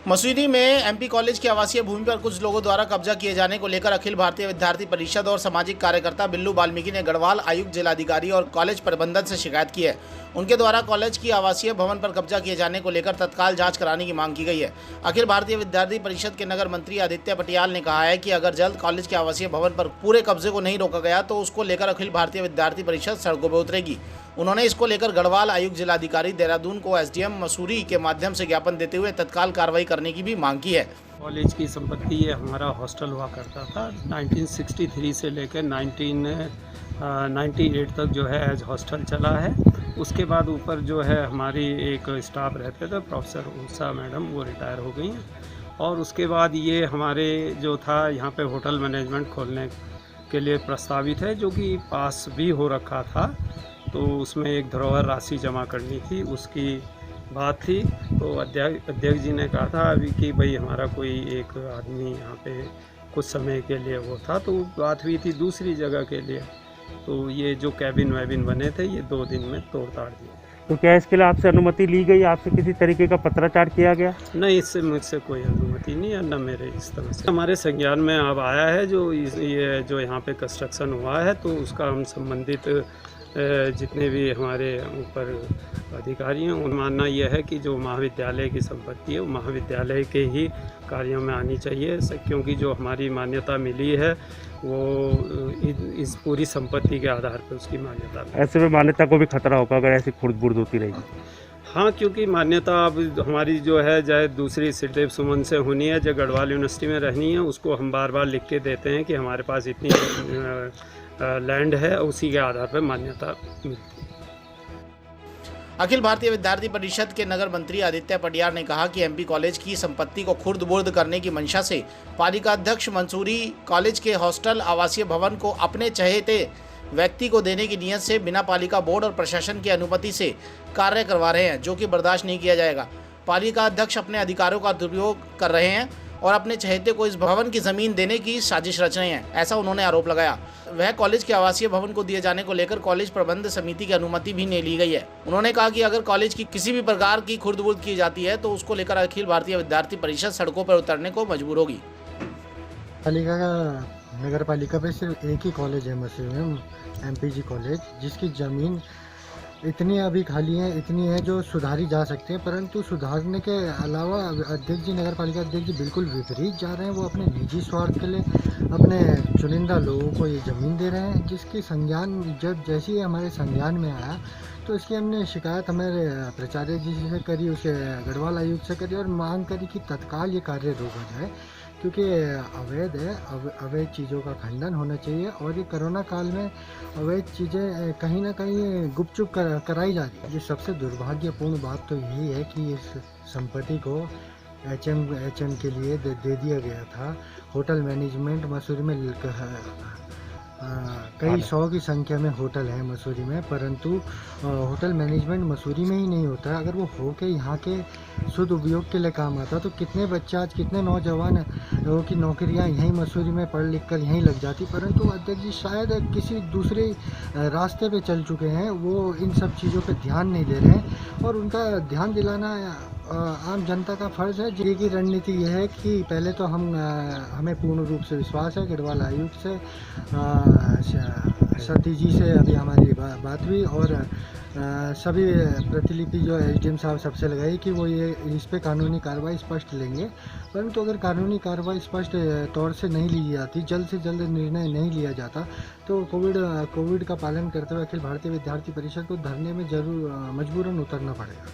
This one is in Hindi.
मसूरी में एमपी कॉलेज की आवासीय भूमि पर कुछ लोगों द्वारा कब्जा किए जाने को लेकर अखिल भारतीय विद्यार्थी परिषद और सामाजिक कार्यकर्ता बिल्लू वाल्मीकि ने गढ़वाल आयुक्त, जिलाधिकारी और कॉलेज प्रबंधन से शिकायत की है। उनके द्वारा कॉलेज की आवासीय भवन पर कब्जा किए जाने को लेकर तत्काल जांच कराने की मांग की गई है। अखिल भारतीय विद्यार्थी परिषद के नगर मंत्री आदित्य पटियाल ने कहा है कि अगर जल्द कॉलेज के आवासीय भवन पर पूरे कब्जे को नहीं रोका गया तो उसको लेकर अखिल भारतीय विद्यार्थी परिषद सड़कों पर उतरेगी। उन्होंने इसको लेकर गढ़वाल आयुक्त, जिलाधिकारी देहरादून को एसडीएम मसूरी के माध्यम से ज्ञापन देते हुए तत्काल कार्रवाई करने की भी मांग की है। कॉलेज की संपत्ति ये हमारा हॉस्टल हुआ करता था। 1963 से लेकर 1998 तक जो है एज हॉस्टल चला है। उसके बाद ऊपर जो है हमारी एक स्टाफ रहते थे, प्रोफेसर उषा मैडम, वो रिटायर हो गई हैं। और उसके बाद ये हमारे जो था यहाँ पे होटल मैनेजमेंट खोलने के लिए प्रस्तावित है, जो कि पास भी हो रखा था। तो उसमें एक धरोहर राशि जमा करनी थी, उसकी बात थी। तो अध्यक्ष जी ने कहा था अभी कि भाई हमारा कोई एक आदमी यहाँ पे कुछ समय के लिए वो था, तो बात हुई थी दूसरी जगह के लिए। तो ये जो कैबिन वैबिन बने थे ये 2 दिन में तोड़ ताड़ दिए। तो क्या इसके लिए आपसे अनुमति ली गई? आपसे किसी तरीके का पत्राचार किया गया? नहीं, इससे मुझसे कोई अनुमति नहीं है, न मेरे इस तरह से। हमारे संज्ञान में अब आया है ये जो यहाँ पे कंस्ट्रक्शन हुआ है, तो उसका हम संबंधित जितने भी हमारे ऊपर अधिकारी हैं उन मानना यह है कि जो महाविद्यालय की संपत्ति है वो महाविद्यालय के ही कार्यों में आनी चाहिए, क्योंकि जो हमारी मान्यता मिली है वो इस पूरी संपत्ति के आधार पर उसकी मान्यता मिली। ऐसे में मान्यता को भी खतरा होगा अगर ऐसी खुर्द-बुर्द होती रहेगी? हाँ, क्योंकि मान्यता अब हमारी जो है चाहे दूसरी सिरदेव सुमन से होनी है, जो गढ़वाल यूनिवर्सिटी में रहनी है, उसको हम बार बार लिख के देते हैं कि हमारे पास इतनी लैंड है, उसी के आधार पर मान्यता मिलती है। अखिल भारतीय विद्यार्थी परिषद के नगर मंत्री आदित्य पटियाल ने कहा कि एमपी कॉलेज की संपत्ति को खुर्द-बुर्द करने की मंशा से पालिका अध्यक्ष मंसूरी कॉलेज के हॉस्टल आवासीय भवन को अपने चहेते व्यक्ति को देने की नीयत से बिना पालिका बोर्ड और प्रशासन की अनुमति से कार्य करवा रहे हैं, जो कि बर्दाश्त नहीं किया जाएगा। पालिका अध्यक्ष अपने अधिकारों का दुरुपयोग कर रहे हैं और अपने चहेते को इस भवन की जमीन देने की साजिश रच रहे हैं, ऐसा उन्होंने आरोप लगाया। वह कॉलेज के आवासीय भवन को दिए जाने को लेकर कॉलेज प्रबंध समिति की अनुमति भी नहीं ली गई है। उन्होंने कहा कि अगर कॉलेज की किसी भी प्रकार की खुर्द-बुर्द की जाती है तो उसको लेकर अखिल भारतीय विद्यार्थी परिषद सड़कों पर उतरने को मजबूर होगी। पालिका का नगर पालिका पे सिर्फ एक ही कॉलेज है मसूरी में, एमपीजी कॉलेज, जिसकी ज़मीन इतनी अभी खाली है, इतनी है जो सुधारी जा सकते हैं, परंतु सुधारने के अलावा अध्यक्ष जी, नगर पालिका अध्यक्ष जी बिल्कुल विपरीत जा रहे हैं। वो अपने निजी स्वार्थ के लिए अपने चुनिंदा लोगों को ये ज़मीन दे रहे हैं, जिसकी संज्ञान जैसे ही हमारे संज्ञान में आया तो इसकी हमने शिकायत हमारे प्राचार्य जी से करी, उसे गढ़वाल आयुक्त से करी और मांग करी कि तत्काल ये कार्य रोका जाए, क्योंकि अवैध है। अवैध चीज़ों का खंडन होना चाहिए और ये कोरोना काल में अवैध चीज़ें कहीं ना कहीं गुपचुप कराई जा रही है। ये सबसे दुर्भाग्यपूर्ण बात तो यही है कि इस संपत्ति को एचएम के लिए दे दिया गया था। होटल मैनेजमेंट मसूरी में कई 100 की संख्या में होटल है मसूरी में, परंतु होटल मैनेजमेंट मसूरी में ही नहीं होता है। अगर वो हो के यहाँ के शुद्ध उपयोग के लिए काम आता तो कितने बच्चे, आज कितने नौजवान लोगों की नौकरियाँ यहीं मसूरी में पढ़ लिख कर यहीं लग जाती, परंतु अध्यक्ष जी शायद किसी दूसरे रास्ते पे चल चुके हैं। वो इन सब चीज़ों पे ध्यान नहीं दे रहे हैं और उनका ध्यान दिलाना आम जनता का फ़र्ज़ है। जी की रणनीति यह है कि पहले तो हमें पूर्ण रूप से विश्वास है गढ़वाल आयुक्त से, सती जी से अभी हमारी बात हुई और सभी प्रतिलिपि जो एसडीएम साहब सबसे लगाई कि वो ये इस पे कानूनी कार्रवाई स्पष्ट लेंगे, परंतु अगर कानूनी कार्रवाई स्पष्ट तौर से नहीं ली जाती, जल्द से जल्द निर्णय नहीं लिया जाता, तो कोविड का पालन करते हुए अखिल भारतीय विद्यार्थी परिषद को धरने में जरूर मजबूरन उतरना पड़ेगा।